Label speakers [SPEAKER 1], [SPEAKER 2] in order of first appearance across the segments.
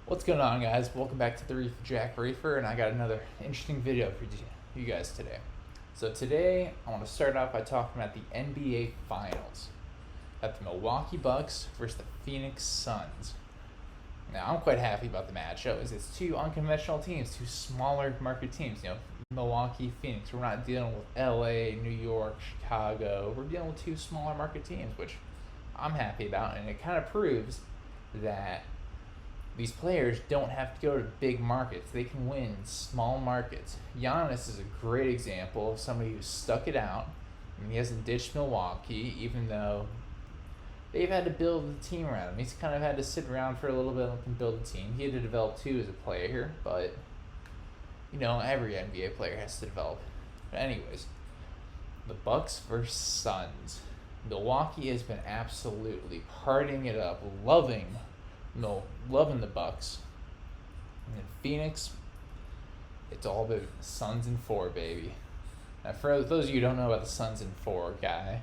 [SPEAKER 1] What's going on, guys? Welcome back to the Reef Jack Reefer, and I got another interesting video for you guys today. So today, I want to start off by talking about the NBA Finals. Got the Milwaukee Bucks versus the Phoenix Suns. Now, I'm quite happy about the matchup, as it's two unconventional teams, two smaller market teams. Milwaukee, Phoenix. We're not dealing with LA, New York, Chicago. We're dealing with two smaller market teams, which I'm happy about, and it kind of proves that these players don't have to go to big markets. They can win in small markets. Giannis is a great example of somebody who stuck it out. He hasn't ditched Milwaukee, even though they've had to build a team around him. He's kind of had to sit around for a little bit and build a team. He had to develop too as a player, but every NBA player has to develop. But anyways, the Bucks versus Suns. Milwaukee has been absolutely partying it up, loving the Bucks. And in Phoenix, it's all about Suns in 4, baby. Now, for those of you who don't know about the Suns in 4 guy,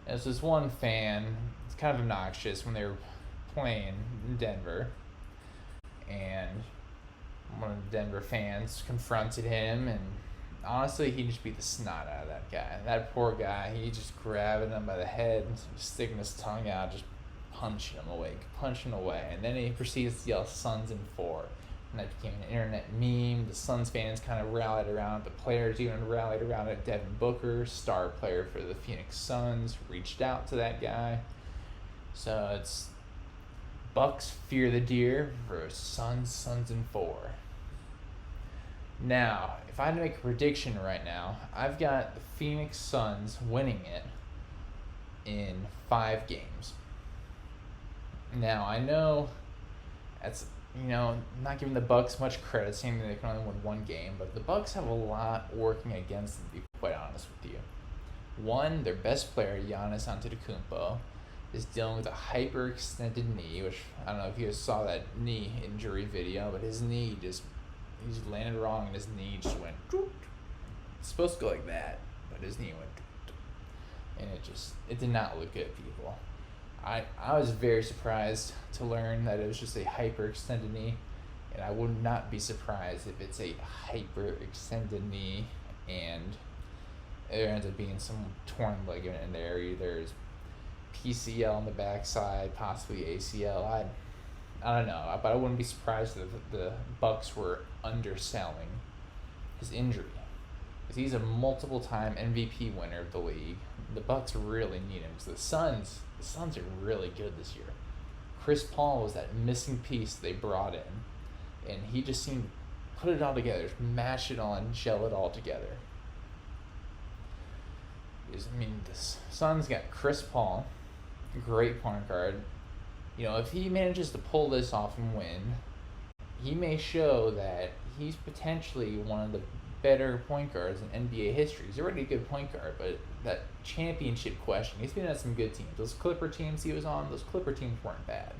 [SPEAKER 1] there's this one fan. It's kind of obnoxious when they were playing in Denver, and one of the Denver fans confronted him, and honestly, he just beat the snot out of that guy. That poor guy, he just grabbing him by the head, sticking his tongue out, just punching him away. And then he proceeds to yell Suns in 4. And that became an internet meme. The Suns fans kind of rallied around it. The players even rallied around it. Devin Booker, star player for the Phoenix Suns, reached out to that guy. So it's Bucks fear the deer versus Suns in 4. Now, if I had to make a prediction right now, I've got the Phoenix Suns winning it in 5 games. Now, I know that's, not giving the Bucks much credit, saying that they can only win 1 game, but the Bucks have a lot working against them, to be quite honest with you. One, their best player, Giannis Antetokounmpo, is dealing with a hyperextended knee, which I don't know if you guys saw that knee injury video, but his knee he's landed wrong, and his knee just went doot. It's supposed to go like that, but his knee went doot. And it did not look good, people. I was very surprised to learn that it was just a hyperextended knee, and I would not be surprised if it's a hyperextended knee and there ends up being some torn ligament in there. Either there's PCL on the backside, possibly ACL. I don't know, but I wouldn't be surprised if the Bucks were underselling his injury, because he's a multiple-time MVP winner of the league. The Bucks really need him, because the Suns are really good this year. Chris Paul was that missing piece they brought in, and he just seemed to put it all together, just mash it all and gel it all together. The Suns got Chris Paul, great point guard. If he manages to pull this off and win, he may show that he's potentially one of the better point guards in NBA history. He's already a good point guard, but that championship question, he's been on some good teams. Those Clipper teams he was on, those Clipper teams weren't bad,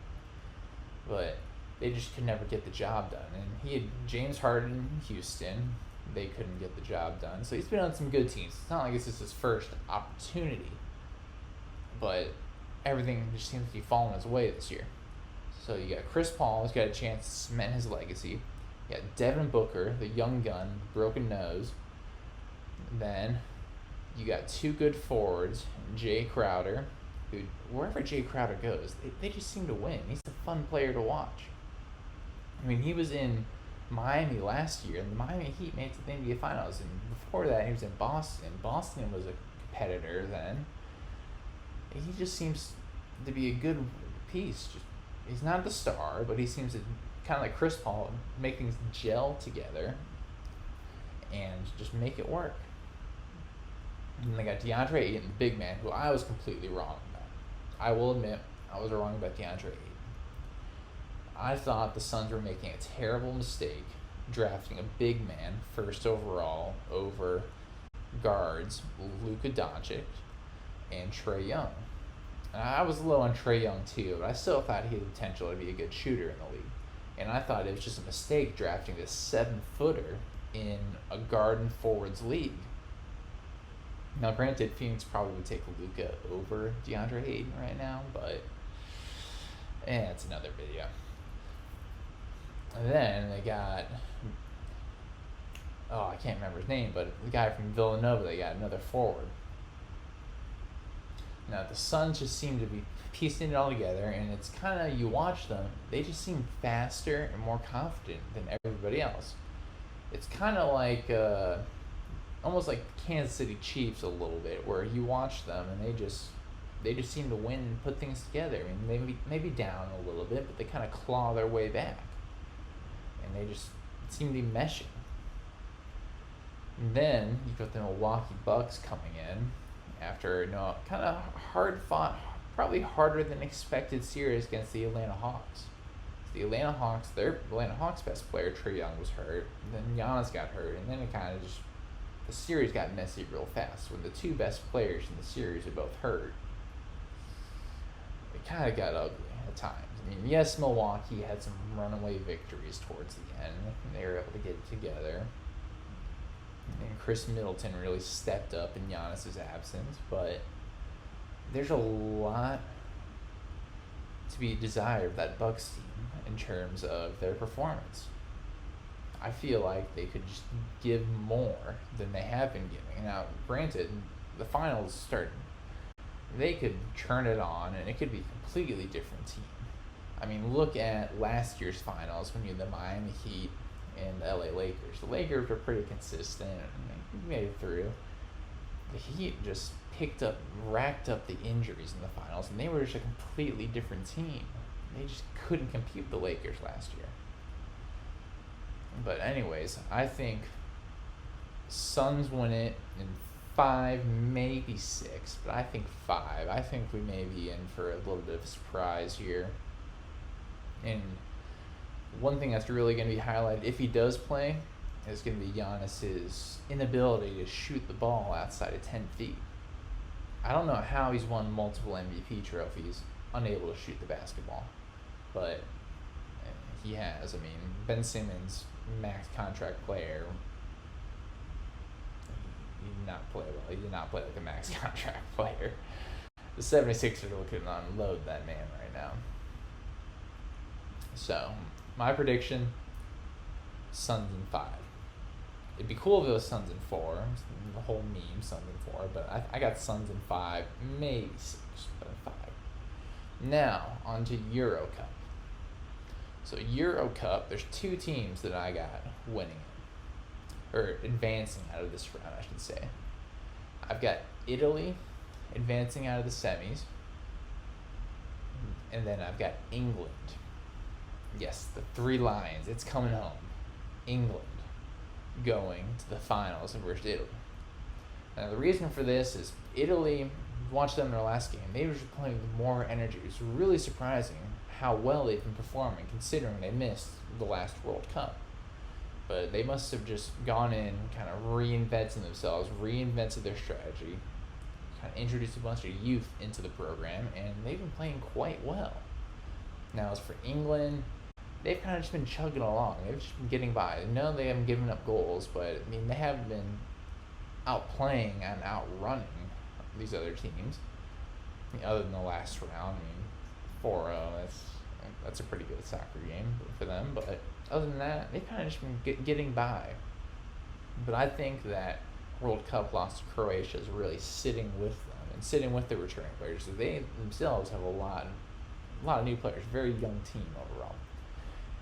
[SPEAKER 1] but they just could never get the job done. And he had James Harden in Houston. They couldn't get the job done. So he's been on some good teams. It's not like this is his first opportunity, but everything just seems to be falling his way this year. So you got Chris Paul, who's got a chance to cement his legacy. You got Devin Booker, the young gun, broken nose. Then you got 2 good forwards, Jay Crowder, who, wherever Jay Crowder goes, they just seem to win. He's a fun player to watch. He was in Miami last year, and the Miami Heat made it to the NBA Finals, and before that he was in Boston. Boston was a competitor then. He just seems to be a good piece. He's not the star, but he seems to, kind of like Chris Paul, make things gel together and just make it work. And they got DeAndre Ayton, the big man, who I was completely wrong about. I will admit, I was wrong about DeAndre Ayton. I thought the Suns were making a terrible mistake drafting a big man first overall over guards Luka Doncic and Trae Young. And I was low on Trae Young too, but I still thought he had the potential to be a good shooter in the league. And I thought it was just a mistake drafting this 7-footer in a guard and forwards league. Now, granted, Phoenix probably would take Luka over DeAndre Ayton right now, but it's another video. And then they got, oh, I can't remember his name, but the guy from Villanova, they got another forward. Now, the Suns just seem to be piecing it all together, and it's kind of, you watch them, they just seem faster and more confident than everybody else. It's kind of like, almost like Kansas City Chiefs a little bit, where you watch them and they just seem to win and put things together. I mean, maybe down a little bit, but they kind of claw their way back, and they just seem to be meshing. And then you got the Milwaukee Bucks coming in after kind of hard fought, probably harder than expected series against the Atlanta Hawks. The Atlanta Hawks, their Atlanta Hawks best player Trae Young was hurt, and then Giannis got hurt, and then it kind of just, the series got messy real fast. When the two best players in the series are both hurt, it kind of got ugly at times. I mean, yes, Milwaukee had some runaway victories towards the end, and they were able to get it together. And Chris Middleton really stepped up in Giannis's absence, but there's a lot to be desired of that Bucks team in terms of their performance. I feel like they could just give more than they have been giving. Now, granted, the finals start. They could turn it on, and it could be a completely different team. I mean, look at last year's finals when you had the Miami Heat and the LA Lakers. The Lakers were pretty consistent, and they made it through. The Heat just racked up the injuries in the finals, and they were just a completely different team. They just couldn't compete with the Lakers last year. But anyways, I think Suns win it in 5, maybe 6, but I think 5. I think we may be in for a little bit of a surprise here. And one thing that's really going to be highlighted, if he does play, is going to be Giannis's inability to shoot the ball outside of 10 feet. I don't know how he's won multiple MVP trophies unable to shoot the basketball, but he has. I mean, Ben Simmons, max contract player, he did not play well. He did not play like a max contract player. The 76ers are looking to unload that man right now. So, my prediction, Suns in 5. It'd be cool if it was Suns in 4. The whole meme, Suns in 4. But I got Suns in 5, maybe 6, but in 5. Now, on to Euro Cup. So, Euro Cup, there's 2 teams that I got winning it. Or advancing out of this round, I should say. I've got Italy advancing out of the semis. And then I've got England. Yes, the 3 Lions. It's coming home. England going to the finals versus Italy. Now, the reason for this is Italy, watched them in their last game, they were just playing with more energy. It's really surprising how well they've been performing considering they missed the last World Cup. But they must have just gone in, kind of reinvented themselves, reinvented their strategy, kind of introduced a bunch of youth into the program, and they've been playing quite well. Now, as for England, they've kind of just been chugging along. They've just been getting by. No, they haven't given up goals, but, I mean, they haven't been outplaying and outrunning these other teams. I mean, other than the last round, I mean, 4-0, that's a pretty good soccer game for them. But other than that, they've kind of just been getting by. But I think that World Cup loss to Croatia is really sitting with them and sitting with the returning players. So they themselves have a lot of new players, very young team overall.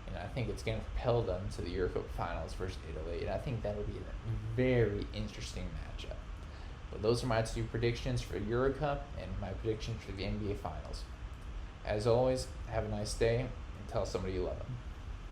[SPEAKER 1] And I think it's going to propel them to the Euro Cup finals versus Italy, and I think that'll be a very interesting matchup. But those are my 2 predictions for Euro Cup and my predictions for the NBA Finals. As always, have a nice day and tell somebody you love them.